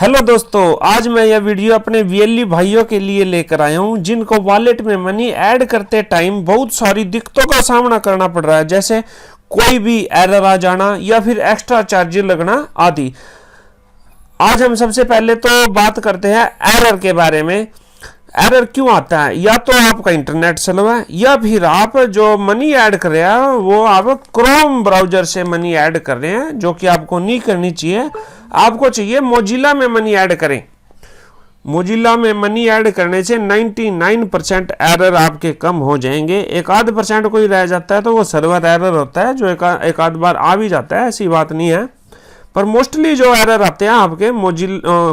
Hello दोस्तों, आज मैं यह वीडियो अपने वीएलई भाइयों के लिए लेकर आया हूं जिनको वॉलेट में मनी ऐड करते टाइम बहुत सारी दिक्कतों का सामना करना पड़ रहा है, जैसे कोई भी एरर आ जाना या फिर एक्स्ट्रा चार्जेस लगना आदि। आज हम सबसे पहले तो बात करते हैं एरर के बारे में। एरर क्यों आता है? या तो आपका इंटरनेट स्लो है या फिर आप जो मनी ऐड कर रहे हैं वो आप क्रोम ब्राउजर से मनी ऐड कर रहे हैं, जो कि आपको नहीं करनी चाहिए। आपको चाहिए मोजिला में मनी ऐड करें। मोजिला में मनी ऐड करने से 99% एरर आपके कम हो जाएंगे। एक आध परसेंट कोई रह जाता है तो वो सर्वर एरर होता है, जो एक आध बार आ भी जाता है, ऐसी बात नहीं है। पर मोस्टली जो एरर आते हैं आपके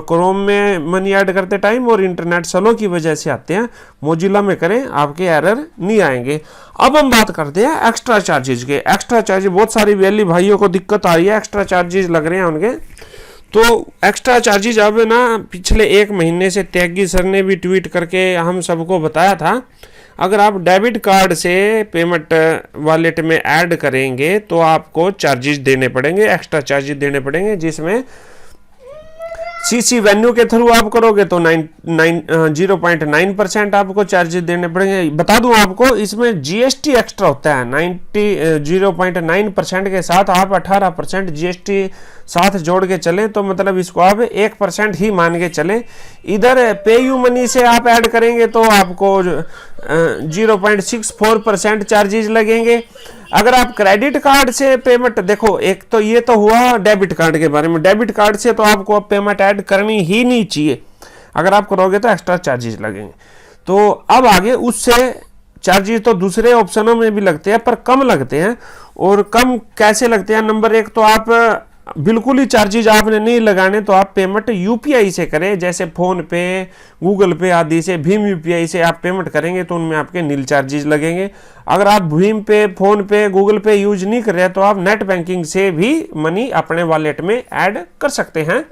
क्रोम में मनी ऐड करते टाइम और इंटरनेट स्लो की वजह से आते हैं। मोजिला में करें, आपके एरर नहीं आएंगे। अब हम बात करते हैं एक्स्ट्रा चार्जेस के। एक्स्ट्रा चार्जेस बहुत सारी वैली भाइयों को दिक्कत आ रही है, एक्स्ट्रा चार्जेस लग रहे हैं उनके। तो एक्स्ट्रा चार्जेस अब ना पिछले एक महीने से त्यागी सर ने भी ट्वीट करके हम सबको बताया था, अगर आप डेबिट कार्ड से पेमेंट वॉलेट में ऐड करेंगे तो आपको चार्जेस देने पड़ेंगे, एक्स्ट्रा चार्जेस देने पड़ेंगे, जिसमें सीसी वेन्यू के थ्रू आप करोगे तो 0.9% आपको चार्जेस देने पड़ेंगे। बता दूं आपको, इसमें जीएसटी एक्स्ट्रा होता है। 0.9% के साथ आप 18% जीएसटी साथ जोड़ के चले, तो मतलब इसको आप 1% ही मान के चले। इधर पे यू मनी से आप ऐड करेंगे तो आपको 0.64% चार्जेस लगेंगे। अगर आप क्रेडिट कार्ड से पेमेंट, देखो एक तो ये तो हुआ डेबिट कार्ड के बारे में। डेबिट कार्ड से तो आपको अब पेमेंट ऐड करनी ही नहीं चाहिए, अगर आप करोगे तो एक्स्ट्रा चार्जेस लगेंगे। तो अब आगे उससे चार्जेस तो दूसरे ऑप्शनों में भी लगते हैं पर कम लगते हैं। और कम कैसे लगते हैं? नंबर एक तो आप बिल्कुल ही चार्जेस आपने नहीं लगाने, तो आप पेमेंट यूपीआई से करें, जैसे फोन पे, गूगल पे आदि से। भीम यूपीआई से आप पेमेंट करेंगे तो उनमें आपके नील चार्जेस लगेंगे। अगर आप भीम पे, फोन पे, गूगल पे यूज नहीं कर रहे तो आप नेट बैंकिंग से भी मनी अपने वॉलेट में ऐड कर सकते हैं।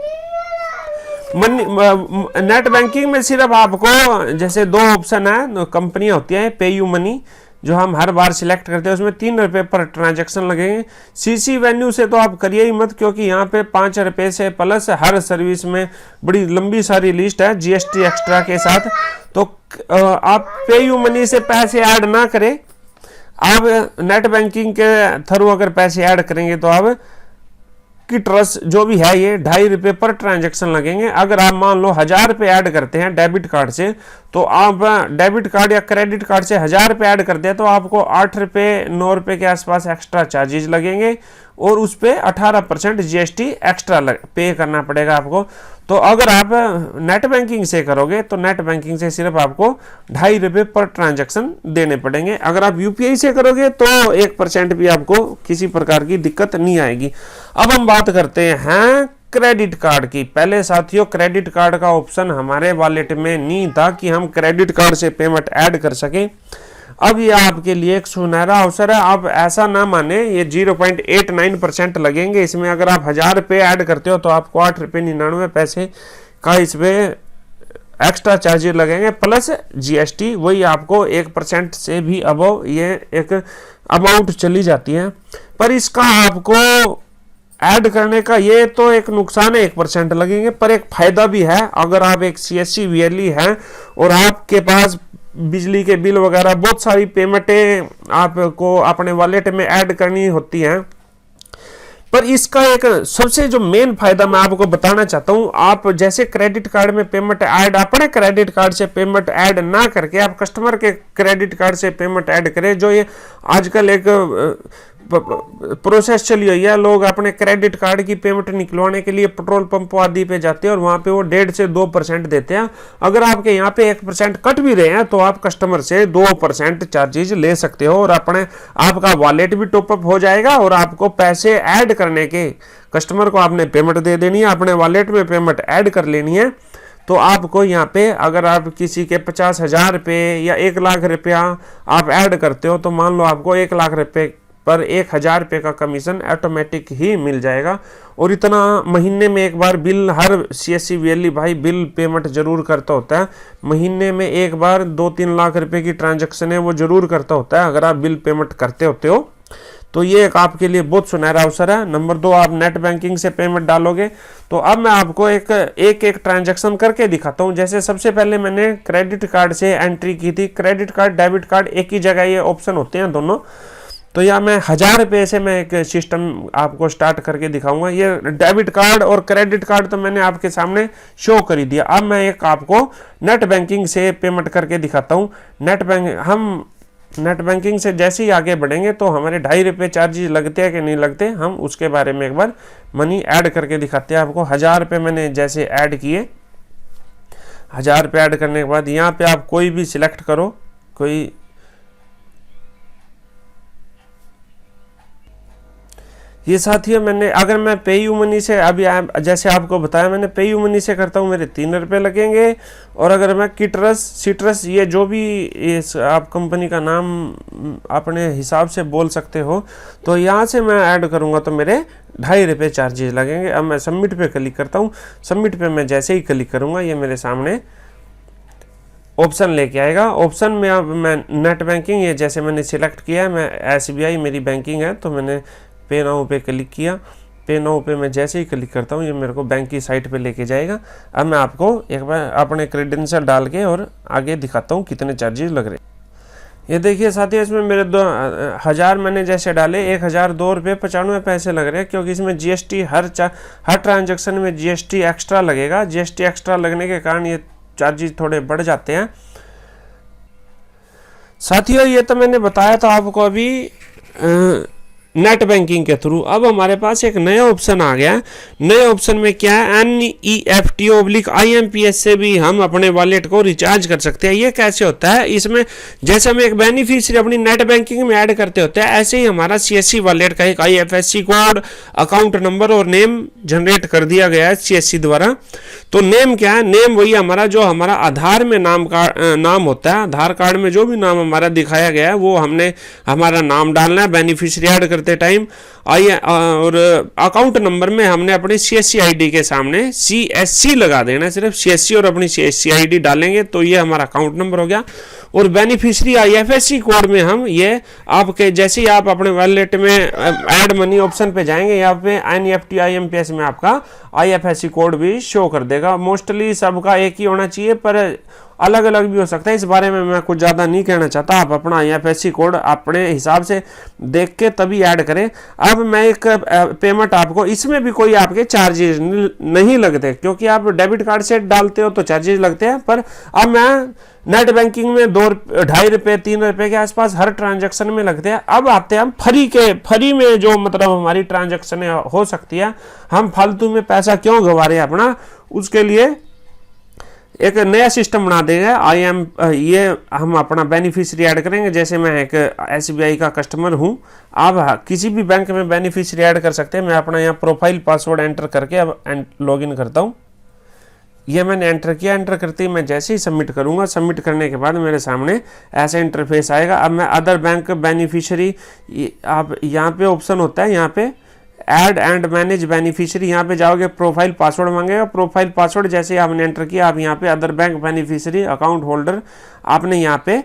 नेट बैंकिंग में सिर्फ आपको जैसे दो ऑप्शन है, कंपनियां होती हैं, पे यू मनी जो हम हर बार सिलेक्ट करते हैं, उसमें 3 रुपये पर ट्रांजैक्शन लगेंगे। सीसी वेन्यू से तो आप करिए ही मत, क्योंकि यहाँ पे 5 रुपये से प्लस हर सर्विस में बड़ी लंबी सारी लिस्ट है जीएसटी एक्स्ट्रा के साथ। तो आप पे यू मनी से पैसे ऐड ना करें। आप नेट बैंकिंग के थ्रू अगर पैसे ऐड करेंगे तो आप की ट्रस्ट जो भी है ये 2.5 रुपये पर ट्रांजैक्शन लगेंगे। अगर आप मान लो 1000 रुपये ऐड करते हैं डेबिट कार्ड से, तो आप डेबिट कार्ड या क्रेडिट कार्ड से 1000 रुपये ऐड करते हैं तो आपको 8 रुपये 9 रुपये के आसपास एक्स्ट्रा चार्जेस लगेंगे और उस पर 18% जीएसटी एक्स्ट्रा पे करना पड़ेगा आपको। तो अगर आप नेट बैंकिंग से करोगे तो नेट बैंकिंग से सिर्फ आपको 2.5 रुपये पर ट्रांजैक्शन देने पड़ेंगे। अगर आप यूपीआई से करोगे तो 1% भी आपको किसी प्रकार की दिक्कत नहीं आएगी। अब हम बात करते हैं क्रेडिट कार्ड की। पहले साथियों, क्रेडिट कार्ड का ऑप्शन हमारे वॉलेट में नहीं था कि हम क्रेडिट कार्ड से पेमेंट ऐड कर सकें। अब ये आपके लिए एक सुनहरा अवसर है। आप ऐसा ना माने, ये 0.89% लगेंगे इसमें। अगर आप 1000 रुपये ऐड करते हो तो आपको 8 रुपये 99 पैसे का इसमें एक्स्ट्रा चार्जेस लगेंगे, प्लस जीएसटी। वही आपको 1% से भी अबव ये एक अमाउंट चली जाती है। पर इसका आपको ऐड करने का ये तो एक नुकसान है, 1% लगेंगे, पर एक फायदा भी है। अगर आप एक सीएससी वीएलई हैं और आपके पास बिजली के बिल वगैरह बहुत सारी पेमेंटें आपको अपने वॉलेट में ऐड करनी होती हैं, पर इसका एक सबसे जो मेन फायदा मैं आपको बताना चाहता हूं, आप जैसे क्रेडिट कार्ड में पेमेंट ऐड, अपने क्रेडिट कार्ड से पेमेंट ऐड ना करके आप कस्टमर के क्रेडिट कार्ड से पेमेंट ऐड करें। जो ये आजकल एक प्रोसेस चली हुई है, लोग अपने क्रेडिट कार्ड की पेमेंट निकलवाने के लिए पेट्रोल पंप आदि पे जाते हैं और वहां पे वो 1.5 से 2% देते हैं। अगर आपके यहाँ पे 1% कट भी रहे हैं तो आप कस्टमर से 2% चार्जेस ले सकते हो और आपका वॉलेट भी टॉपअप हो जाएगा और आपको पैसे ऐड करने के, कस्टमर को आपने पेमेंट दे देनी है, अपने वॉलेट में पेमेंट ऐड कर लेनी है। तो आपको यहाँ पे अगर आप किसी के 50,000 रुपये या 1 लाख रुपया आप ऐड करते हो तो मान लो आपको 1 लाख रुपये पर 1000 रुपये का कमीशन ऑटोमेटिक ही मिल जाएगा। और इतना महीने में एक बार बिल, हर सीएससी वीएलई भाई बिल पेमेंट जरूर करता होता है। महीने में एक बार 2-3 लाख रुपए की ट्रांजैक्शन है वो जरूर करता होता है। अगर आप बिल पेमेंट करते होते हो तो ये एक आपके लिए बहुत सुनहरा अवसर है। नंबर 2, आप नेट बैंकिंग से पेमेंट डालोगे। तो अब मैं आपको एक ट्रांजैक्शन करके दिखाता हूँ। जैसे सबसे पहले मैंने क्रेडिट कार्ड से एंट्री की थी। क्रेडिट कार्ड, डेबिट कार्ड एक ही जगह ये ऑप्शन होते हैं दोनों। तो या मैं 1000 रुपये से मैं एक सिस्टम आपको स्टार्ट करके दिखाऊंगा। ये डेबिट कार्ड और क्रेडिट कार्ड तो मैंने आपके सामने शो कर ही दिया। अब मैं एक आपको नेट बैंकिंग से पेमेंट करके दिखाता हूँ। नेट बैंकिंग से जैसे ही आगे बढ़ेंगे तो हमारे 2.5 रुपये चार्जेस लगते हैं कि नहीं लगते, हम उसके बारे में एक बार मनी ऐड करके दिखाते हैं आपको। 1000 रुपये मैंने जैसे ऐड किए, 1000 रुपये ऐड करने के बाद यहाँ पे आप कोई भी सिलेक्ट करो, कोई ये साथियों मैंने, अगर मैं पेयू मनी से अभी जैसे आपको बताया मैंने पेयू मनी से करता हूँ मेरे 3 रुपये लगेंगे। और अगर मैं सिट्रस ये जो भी इस आप कंपनी का नाम अपने हिसाब से बोल सकते हो, तो यहाँ से मैं ऐड करूँगा तो मेरे 2.5 रुपये चार्जेस लगेंगे। अब मैं सबमिट पे क्लिक करता हूँ। सबमिट पे मैं जैसे ही क्लिक करूँगा ये मेरे सामने ऑप्शन लेके आएगा। ऑप्शन में अब मैं नेट बैंकिंग, ये जैसे मैंने सिलेक्ट किया है, मैं SBI मेरी बैंकिंग है, तो मैंने पे नाउ पे क्लिक किया। पे नाउ पे मैं जैसे ही क्लिक करता हूँ ये मेरे को बैंक की साइट पे लेके जाएगा। अब मैं आपको एक बार अपने क्रेडेंशियल डाल के और आगे दिखाता हूँ कितने चार्जेस लग रहे हैं। ये देखिए साथियों, इसमें मेरे 2000 मैंने जैसे डाले 1002 रुपये 95 पैसे लग रहे हैं, क्योंकि इसमें GST हर ट्रांजेक्शन में GST एक्स्ट्रा लगेगा। GST एक्स्ट्रा लगने के कारण ये चार्जेस थोड़े बढ़ जाते हैं। साथियों ये तो मैंने बताया था आपको अभी नेट बैंकिंग के थ्रू। अब हमारे पास एक नया ऑप्शन आ गया। नए ऑप्शन में क्या है, NEFT/IMPS से भी हम अपने वॉलेट को रिचार्ज कर सकते हैं। ये कैसे होता है, इसमें जैसे हम एक बेनिफिशियरी अपनी नेट बैंकिंग में ऐड करते होते हैं, ऐसे ही हमारा CSC वॉलेट का एक IFSC कोड, अकाउंट नंबर और नेम जनरेट कर दिया गया है CSC द्वारा। तो नेम क्या है, नेम वही हमारा जो हमारा आधार में नाम होता है। आधार कार्ड में जो भी नाम हमारा दिखाया गया है वो हमने हमारा नाम डालना है बेनिफिशियरी ऐड करते टाइम। और अकाउंट नंबर में हमने अपनी CSC ID के सामने CSC लगा देना, सिर्फ CSC और अपनी CSC ID डालेंगे तो ये हमारा अकाउंट नंबर हो गया। और बेनिफिशियरी IFSC कोड में हम ये आपके जैसे ही आप अपने वॉलेट में ऐड मनी ऑप्शन पे जाएंगे, यहाँ पे NEFT/IMPS में आपका IFSC कोड भी शो कर देगा। मोस्टली सबका एक ही होना चाहिए, पर अलग अलग भी हो सकता है। इस बारे में मैं कुछ ज़्यादा नहीं कहना चाहता। आप अपना IFSC कोड अपने हिसाब से देख के तभी ऐड करें। अब मैं एक पेमेंट आपको, इसमें भी कोई आपके चार्जेस नहीं लगते, क्योंकि आप डेबिट कार्ड से डालते हो तो चार्जेस लगते हैं। पर अब मैं नेट बैंकिंग में 2.5 रुपये 3 रुपये के आसपास हर ट्रांजैक्शन में लगते हैं। अब आते हैं हम फ्री में, जो मतलब हमारी ट्रांजैक्शन हो सकती है। हम फालतू में पैसा क्यों गंवा रहे हैं अपना, उसके लिए एक नया सिस्टम बना देंगे। ये हम अपना बेनिफिशियरी ऐड करेंगे। जैसे मैं एक SBI का कस्टमर हूँ, आप किसी भी बैंक में बेनिफिशियरी ऐड कर सकते हैं। मैं अपना यहाँ प्रोफाइल पासवर्ड एंटर करके अब लॉगिन करता हूँ। ये मैंने एंटर किया। एंटर करते ही मैं जैसे ही सबमिट करूँगा, सबमिट करने के बाद मेरे सामने ऐसा इंटरफेस आएगा। अब मैं अदर बैंक बेनिफिशियरी, आप यहाँ पे ऑप्शन होता है, यहाँ पे ऐड एंड मैनेज बेनिफिशियरी, यहाँ पे जाओगे प्रोफाइल पासवर्ड मांगेगा। प्रोफाइल पासवर्ड जैसे ही आपने एंटर किया, आप यहाँ पे other bank beneficiary account holder, आपने यहाँ पे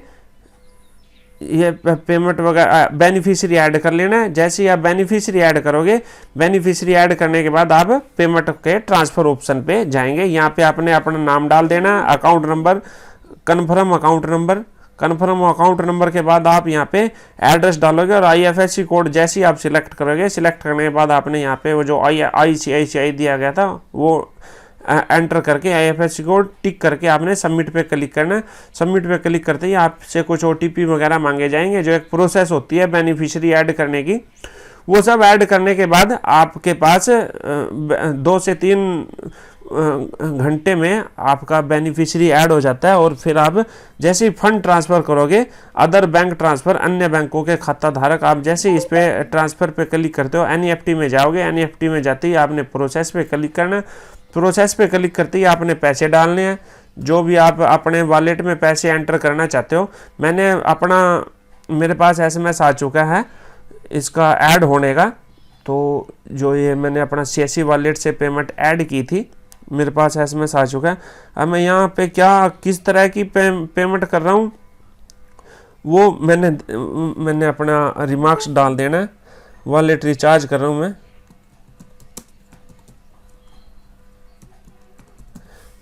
ये पेमेंट वगैरह बेनिफिशियरी ऐड कर लेना है। जैसे ही आप बेनिफिशियरी ऐड करोगे, बेनिफिशियरी ऐड करने के बाद आप पेमेंट के ट्रांसफर ऑप्शन पे जाएंगे। यहाँ पे आपने अपना नाम डाल देना, account number, confirm account number. Confirm account number के बाद आप यहाँ पे एड्रेस डालोगे और IFSC कोड जैसे ही आप सिलेक्ट करोगे, सिलेक्ट करने के बाद आपने यहाँ पे वो जो ICICI दिया गया था वो एंटर करके IFSC कोड टिक करके आपने सबमिट पे क्लिक करना है। सबमिट पे क्लिक करते ही आपसे कुछ OTP वगैरह मांगे जाएंगे, जो एक प्रोसेस होती है बेनिफिशियरी ऐड करने की। वो सब ऐड करने के बाद आपके पास 2 से 3 घंटे में आपका बेनिफिशियरी ऐड हो जाता है। और फिर आप जैसे ही फंड ट्रांसफ़र करोगे, अदर बैंक ट्रांसफ़र, अन्य बैंकों के खाता धारक, आप जैसे ही इस पे ट्रांसफ़र पे क्लिक करते हो NEFT में जाओगे। NEFT में जाते ही आपने प्रोसेस पे क्लिक करना है। प्रोसेस पे क्लिक करते ही आपने पैसे डालने हैं, जो भी आप अपने वॉलेट में पैसे एंटर करना चाहते हो। मेरे पास SMS आ चुका है इसका ऐड होने का। तो जो ये मैंने अपना CSC वॉलेट से पेमेंट ऐड की थी, मेरे पास SMS आ चुका है। अब मैं यहाँ पे किस तरह की पेमेंट कर रहा हूँ वो मैंने अपना रिमार्क्स डाल देना है। वॉलेट रिचार्ज कर रहा हूँ मैं।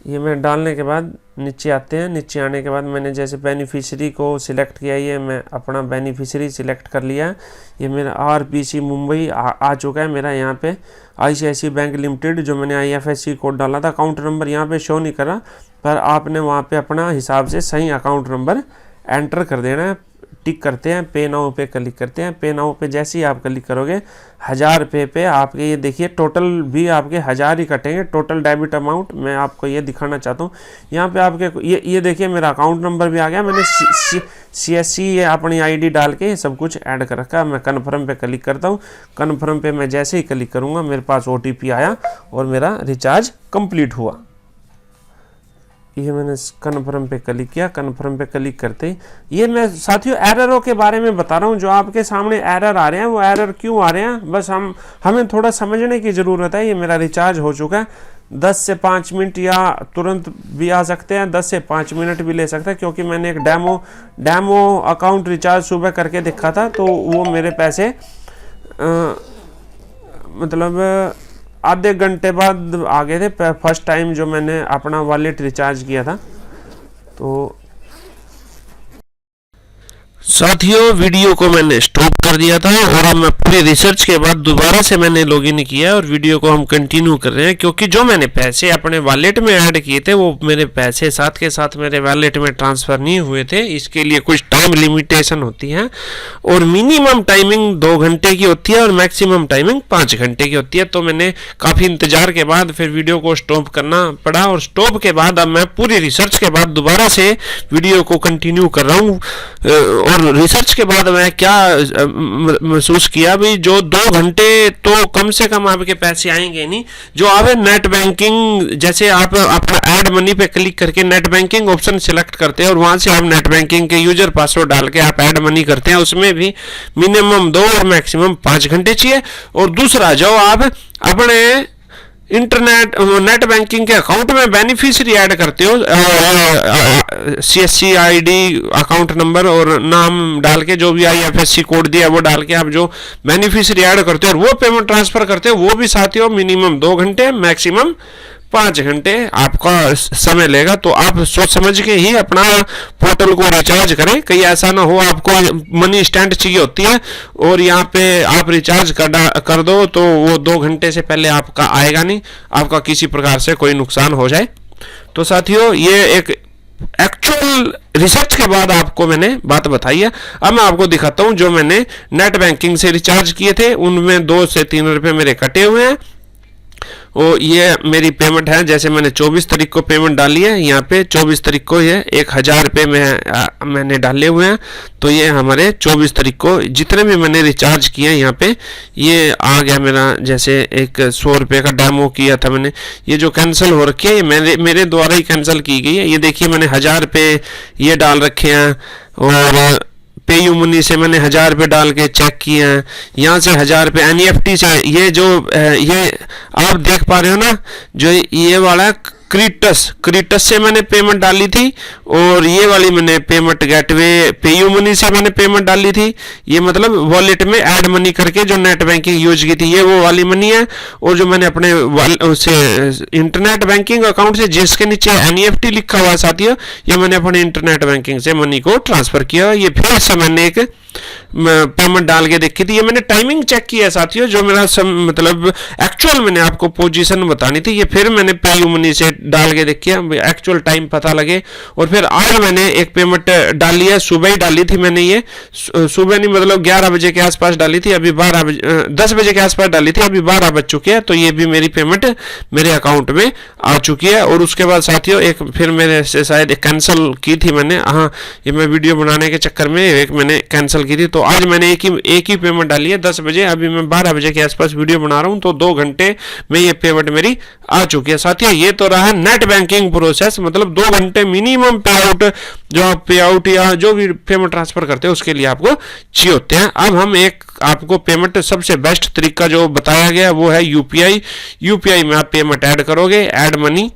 ये मैं डालने के बाद नीचे आते हैं। नीचे आने के बाद मैंने जैसे बेनिफिशियरी को सिलेक्ट किया, ये मैं अपना बेनिफिशियरी सिलेक्ट कर लिया। ये मेरा आरपीसी मुंबई आ चुका है मेरा यहाँ पे। आईसीआईसी बैंक लिमिटेड जो मैंने आईएफएससी कोड डाला था, अकाउंट नंबर यहाँ पे शो नहीं करा, पर आपने वहाँ पे अपना हिसाब से सही अकाउंट नंबर एंटर कर देना है। टिक करते हैं, पे नाउ पे क्लिक करते हैं। पे नाउ पे जैसे ही आप क्लिक करोगे 1000 रुपये पे आपके ये देखिए टोटल भी आपके 1000 ही कटेंगे। टोटल डेबिट अमाउंट मैं आपको ये दिखाना चाहता हूँ। यहाँ पे आपके ये देखिए मेरा अकाउंट नंबर भी आ गया। मैंने CSC ये अपनी आईडी डाल के सब कुछ ऐड कर रखा है। मैं कन्फर्म पे क्लिक करता हूँ। कन्फर्म पे मैं जैसे ही क्लिक करूँगा मेरे पास OTP आया और मेरा रिचार्ज कंप्लीट हुआ। ये मैंने कन्फर्म पे क्लिक किया। कन्फर्म पे क्लिक करते ही ये मैं साथियों एररों के बारे में बता रहा हूँ। जो आपके सामने एरर आ रहे हैं वो एरर क्यों आ रहे हैं, बस हमें थोड़ा समझने की ज़रूरत है। ये मेरा रिचार्ज हो चुका है। 10 से 5 मिनट या तुरंत भी आ सकते हैं, 10 से 5 मिनट भी ले सकते हैं, क्योंकि मैंने एक डेमो अकाउंट रिचार्ज सुबह करके देखा था, तो वो मेरे पैसे मतलब आधे घंटे बाद आ गए थे। फर्स्ट टाइम जो मैंने अपना वॉलेट रिचार्ज किया था। तो साथियों वीडियो को मैंने स्टॉप कर दिया था और अब मैं पूरी रिसर्च के बाद दोबारा से मैंने लॉगिन किया और वीडियो को हम कंटिन्यू कर रहे हैं, क्योंकि जो मैंने पैसे अपने वॉलेट में ऐड किए थे वो मेरे पैसे साथ के साथ मेरे वॉलेट में ट्रांसफ़र नहीं हुए थे। इसके लिए कुछ टाइम लिमिटेशन होती है और मिनिमम टाइमिंग 2 घंटे की होती है और मैक्सिमम टाइमिंग 5 घंटे की होती है। तो मैंने काफ़ी इंतजार के बाद फिर वीडियो को स्टॉप करना पड़ा और स्टॉप के बाद अब मैं पूरी रिसर्च के बाद दोबारा से वीडियो को कंटिन्यू कर रहा हूँ। और रिसर्च के बाद मैं क्या महसूस किया भी, जो 2 घंटे तो कम से कम आपके पैसे आएंगे नहीं। जो आप नेट बैंकिंग, जैसे आप अपना ऐड मनी पे क्लिक करके नेट बैंकिंग ऑप्शन सिलेक्ट करते हैं और वहां से आप नेट बैंकिंग के यूजर पासवर्ड डाल के आप ऐड मनी करते हैं, उसमें भी मिनिमम 2 और मैक्सिमम 5 घंटे चाहिए। और दूसरा जो आप अपने नेट बैंकिंग के अकाउंट में बेनिफिशियरी ऐड करते हो, CSC आईडी अकाउंट नंबर और नाम डाल के जो भी IFSC कोड दिया वो डाल के आप जो बेनिफिशियरी ऐड करते हो और वो पेमेंट ट्रांसफर करते हो, वो भी साथियों मिनिमम 2 घंटे मैक्सिमम 5 घंटे आपका समय लेगा। तो आप सोच समझ के ही अपना पोर्टल को रिचार्ज करें। कहीं ऐसा ना हो आपको मनी इंस्टेंट चाहिए होती है और यहाँ पे आप रिचार्ज कर दो तो वो 2 घंटे से पहले आपका आएगा नहीं, आपका किसी प्रकार से कोई नुकसान हो जाए। तो साथियों ये एक एक्चुअल रिसर्च के बाद आपको मैंने बात बताई है। अब मैं आपको दिखाता हूँ जो मैंने नेट बैंकिंग से रिचार्ज किए थे उनमें 2 से 3 रुपये मेरे कटे हुए हैं। और ये मेरी पेमेंट है, जैसे मैंने 24 तारीख को पेमेंट डाली है, यहाँ पे 24 तारीख को ये 1000 रुपये मैंने डाले हुए हैं। तो ये हमारे 24 तारीख को जितने भी मैंने रिचार्ज किए हैं यहाँ पे ये आ गया मेरा। जैसे एक 100 रुपये का डेमो किया था मैंने, ये जो कैंसिल हो रखी है ये मेरे द्वारा ही कैंसिल की गई है। ये देखिए मैंने 1000 रुपये ये डाल रखे हैं और पेयू मनी से मैंने 1000 रुपये डाल के चेक किए हैं। यहाँ से 1000 रुपये NEFT से, ये जो ये आप देख पा रहे हो ना, जो ये वाला क्रीटस से मैंने पेमेंट डाली थी और ये वाली मैंने पेमेंट गेटवे पेयू मनी से मैंने पेमेंट डाली थी। ये मतलब वॉलेट में ऐड मनी करके जो नेट बैंकिंग यूज की थी ये वो वाली मनी है। और जो मैंने अपने से इंटरनेट बैंकिंग अकाउंट से जिसके नीचे NEFT लिखा हुआ साथियों, ये मैंने अपने इंटरनेट बैंकिंग से मनी को ट्रांसफर किया। ये फिर से मैंने एक पेमेंट डाल के देखी थी। ये मैंने टाइमिंग चेक किया है साथियों, जो मेरा मतलब एक्चुअल मैंने आपको पोजीशन बतानी थी, ये फिर मैंने पेयू मनी से डाल के देखी है एक्चुअल टाइम पता लगे। और फिर आज मैंने एक पेमेंट डाली है, सुबह ही डाली थी मैंने, ये सुबह नहीं मतलब 11 बजे के आसपास डाली थी, अभी 10 बजे के आसपास डाली थी, अभी 12 बज चुके हैं। तो ये भी मेरी पेमेंट मेरे अकाउंट में आ चुकी है। और उसके बाद साथियों एक फिर मेरे से शायद कैंसिल की थी मैंने, हाँ ये मैं वीडियो बनाने के चक्कर में एक मैंने कैंसिल की थी। तो आज मैंने एक ही पेमेंट डाली है 10 बजे, अभी मैं 12 बजे के आसपास वीडियो बना रहा हूं। तो 2 घंटे में ये पेमेंट मेरी आ चुकी है साथियों। ये तो रहा नेट बैंकिंग प्रोसेस, मतलब 2 घंटे मिनिमम पे आउट, जो आप पे आउट या जो भी पेमेंट ट्रांसफर करते हैं उसके लिए आपको चाहिए होते हैं। अब हम एक आपको पेमेंट सबसे बेस्ट तरीका जो बताया गया वो है यूपीआई में आप पेमेंट ऐड करोगे, ऐड मनी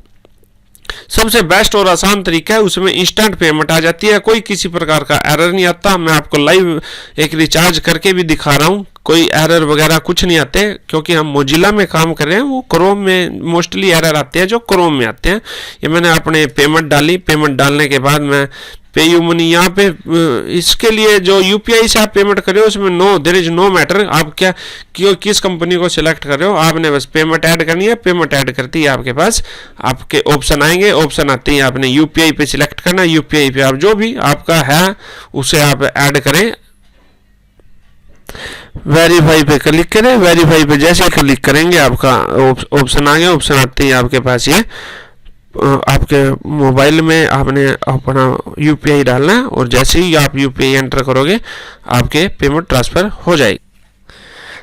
सबसे बेस्ट और आसान तरीका है। उसमें इंस्टेंट पेमेंट आ जाती है, कोई किसी प्रकार का एरर नहीं आता। मैं आपको लाइव एक रिचार्ज करके भी दिखा रहा हूँ कोई एरर वगैरह कुछ नहीं आते, क्योंकि हम मोजिला में काम कर रहे हैं। वो क्रोम में मोस्टली एरर आते हैं जो क्रोम में आते हैं। ये मैंने अपने पेमेंट डाली, पेमेंट डालने के बाद मैं पेयू मनी यहाँ पे इसके लिए जो यूपीआई से आप पेमेंट कर रहे हो उसमें no there is no matter आप क्या क्यों किस कंपनी को सिलेक्ट कर रहे हो, आपने बस पेमेंट ऐड करनी है। पेमेंट ऐड करती है आपके पास आपके ऑप्शन आएंगे, ऑप्शन आते ही आपने यूपीआई पे सिलेक्ट करना, यूपीआई पे आप जो भी आपका है उसे आप ऐड करें, वेरीफाई पे क्लिक करें। वेरीफाई पे जैसे क्लिक करेंगे आपका ऑप्शन आ गया, ऑप्शन आते ही आपके पास ये आपके मोबाइल में आपने अपना यूपीआई डालना है और जैसे ही आप यूपीआई एंटर करोगे आपके पेमेंट ट्रांसफ़र हो जाएगी।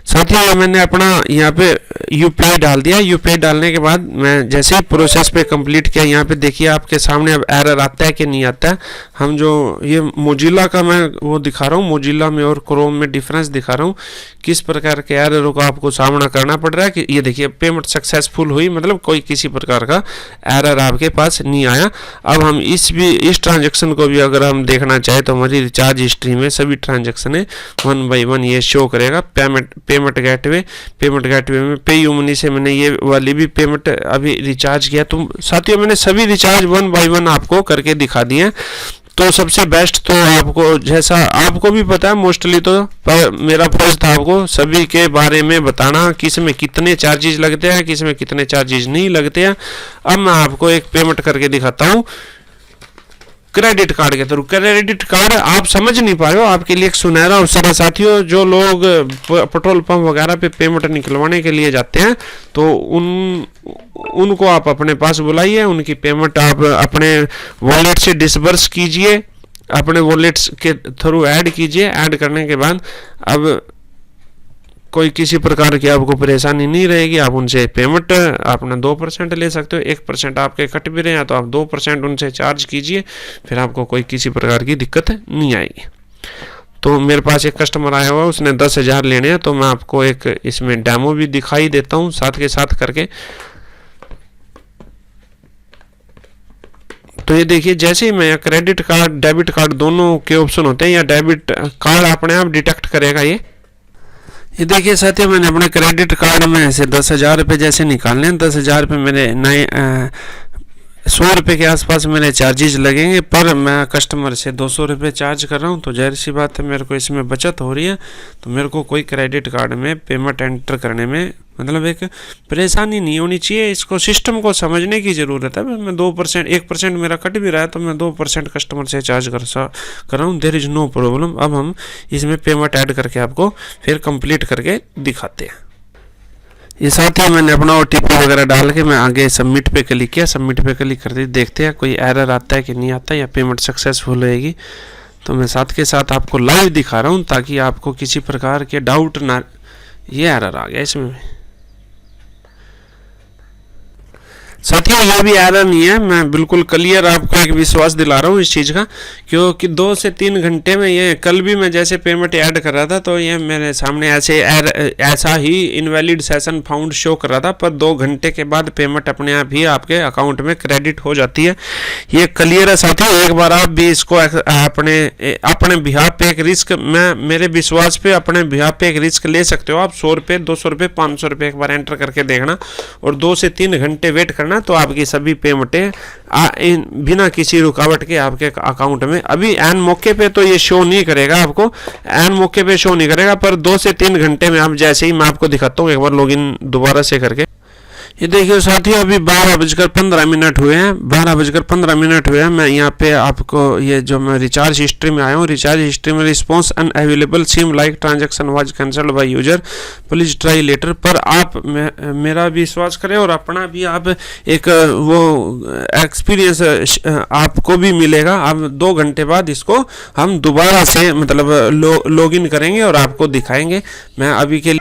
साथियों मैंने अपना यहाँ पे यूपीआई डाल दिया। यूपीआई डालने के बाद मैं जैसे ही प्रोसेस पे कंप्लीट किया, यहाँ पे देखिए आपके सामने अब एरर आता है कि नहीं आता है। हम जो ये मोजिला का मैं वो दिखा रहा हूँ, मोजिला में और क्रोम में डिफरेंस दिखा रहा हूँ, किस प्रकार के एररों का आपको सामना करना पड़ रहा है। कि ये देखिए पेमेंट सक्सेसफुल हुई, मतलब कोई किसी प्रकार का एरर आपके पास नहीं आया। अब हम इस ट्रांजेक्शन को भी अगर हम देखना चाहें तो हमारी रिचार्ज हिस्ट्री में सभी ट्रांजेक्शन है 1 बाय 1 ये शो करेगा। पेमेंट गेटवे में पेयू मनी से मैंने ये वाली भी पेमेंट अभी रिचार्ज किया। तो साथियों मैंने सभी रिचार्ज 1 बाय 1 आपको करके दिखा दिए। तो सबसे बेस्ट तो आपको जैसा आपको भी पता है मोस्टली, तो पर मेरा फर्ज था आपको सभी के बारे में बताना किस में कितने चार्जेस लगते हैं, किस में कितने चार्जेस नहीं लगते हैं। अब मैं आपको एक पेमेंट करके दिखाता हूँ क्रेडिट कार्ड के थ्रू। क्रेडिट कार्ड आप समझ नहीं पा रहे हो, आपके लिए एक सुनहरा अवसर है साथियों। जो लोग पेट्रोल पंप वगैरह पे पेमेंट निकलवाने के लिए जाते हैं तो उनको आप अपने पास बुलाइए, उनकी पेमेंट आप अपने वॉलेट से डिसबर्स कीजिए, अपने वॉलेट्स के थ्रू ऐड कीजिए। ऐड करने के बाद अब कोई किसी प्रकार की आपको परेशानी नहीं रहेगी। आप उनसे पेमेंट अपना 2% ले सकते हो, 1% आपके कट भी रहे हैं तो आप 2% उनसे चार्ज कीजिए, फिर आपको कोई किसी प्रकार की दिक्कत नहीं आएगी। तो मेरे पास एक कस्टमर आया हुआ है, उसने 10,000 लेने हैं, तो मैं आपको एक इसमें डेमो भी दिखाई देता हूँ साथ के साथ करके। तो ये देखिए जैसे ही मैं क्रेडिट कार्ड डेबिट कार्ड दोनों के ऑप्शन होते हैं, या डेबिट कार्ड अपने आप डिटेक्ट करेगा। ये देखिए साथियों मैंने अपने क्रेडिट कार्ड में से 10,000 रुपये जैसे निकालने हैं। 10,000 रुपये मेरे नए 100 रुपये के आसपास मेरे चार्जेस लगेंगे, पर मैं कस्टमर से 200 रुपये चार्ज कर रहा हूँ। तो जाहिर सी बात है मेरे को इसमें बचत हो रही है, तो मेरे को कोई क्रेडिट कार्ड में पेमेंट एंटर करने में मतलब एक परेशानी नहीं होनी चाहिए। इसको सिस्टम को समझने की ज़रूरत है। मैं 2% 1% मेरा कट भी रहा है तो मैं 2% कस्टमर से चार्ज कर रहा हूँ, देयर इज़ नो प्रॉब्लम। अब हम इसमें पेमेंट ऐड करके आपको फिर कंप्लीट करके दिखाते हैं। ये साथ ही मैंने अपना OTP वगैरह डाल के मैं आगे सबमिट पे क्लिक किया। सबमिट पे क्लिक करते देखते हैं कोई एरर आता है कि नहीं आता, या पेमेंट सक्सेसफुल रहेगी। तो मैं साथ के साथ आपको लाइव दिखा रहा हूँ ताकि आपको किसी प्रकार के डाउट ना। ये एरर आ गया इसमें साथियों, ये भी एरर नहीं है। मैं बिल्कुल क्लियर आपको एक विश्वास दिला रहा हूँ इस चीज़ का, क्योंकि 2 से 3 घंटे में ये कल भी मैं जैसे पेमेंट ऐड कर रहा था तो ये मेरे सामने ऐसा ही इनवैलिड सेशन फाउंड शो कर रहा था, पर 2 घंटे के बाद पेमेंट अपने आप ही आपके अकाउंट में क्रेडिट हो जाती है। ये क्लियर है साथियों। एक बार आप भी इसको अपने बिहाफ पे एक रिस्क, मैं मेरे विश्वास पे अपने बिहाफ पे एक रिस्क ले सकते हो। आप 100 रुपये 200 रुपये 500 रुपये एक बार एंटर करके देखना और 2 से 3 घंटे वेट करना, तो आपकी सभी पेमेंटें बिना किसी रुकावट के आपके अकाउंट में। अभी एन मौके पे तो ये शो नहीं करेगा, आपको एन मौके पे शो नहीं करेगा, पर 2 से 3 घंटे में आप जैसे ही मैं आपको दिखाता हूँ एक बार लॉगिन दोबारा से करके। ये देखिए साथियों अभी 12:15 हुए हैं। 12:15 हुए हैं। मैं यहाँ पे आपको ये जो मैं रिचार्ज हिस्ट्री में आया हूँ, रिचार्ज हिस्ट्री में response unavailable seem like transaction was cancelled by user please try later. पर आप मेरा भी विश्वास करें और अपना भी आप एक वो एक्सपीरियंस आपको भी मिलेगा। अब 2 घंटे बाद इसको हम दोबारा से मतलब लॉगिन करेंगे और आपको दिखाएंगे। मैं अभी के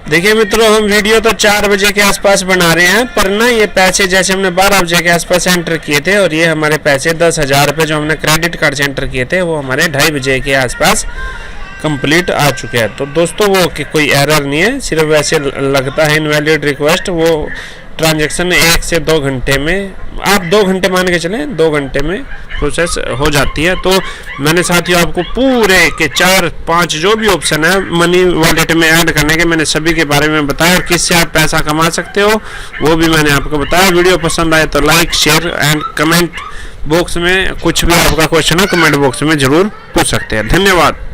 देखिए मित्रों हम वीडियो तो 4 बजे के आसपास बना रहे हैं, पर ना ये पैसे जैसे हमने 12 बजे के आसपास एंटर किए थे और ये हमारे पैसे 10,000 रुपये जो हमने क्रेडिट कार्ड से एंटर किए थे वो हमारे 2:30 बजे के आसपास कंप्लीट आ चुके हैं। तो दोस्तों वो कोई एरर नहीं है, सिर्फ वैसे लगता है इनवैलिड रिक्वेस्ट, वो ट्रांजैक्शन 1 से 2 घंटे में, आप 2 घंटे मान के चलें, 2 घंटे में प्रोसेस हो जाती है। तो मैंने साथियों आपको पूरे के 4-5 जो भी ऑप्शन है मनी वॉलेट में ऐड करने के, मैंने सभी के बारे में बताया, और किससे आप पैसा कमा सकते हो वो भी मैंने आपको बताया। वीडियो पसंद आए तो like, share and comment box में कुछ भी आपका क्वेश्चन है कमेंट बॉक्स में ज़रूर पूछ सकते हैं। धन्यवाद।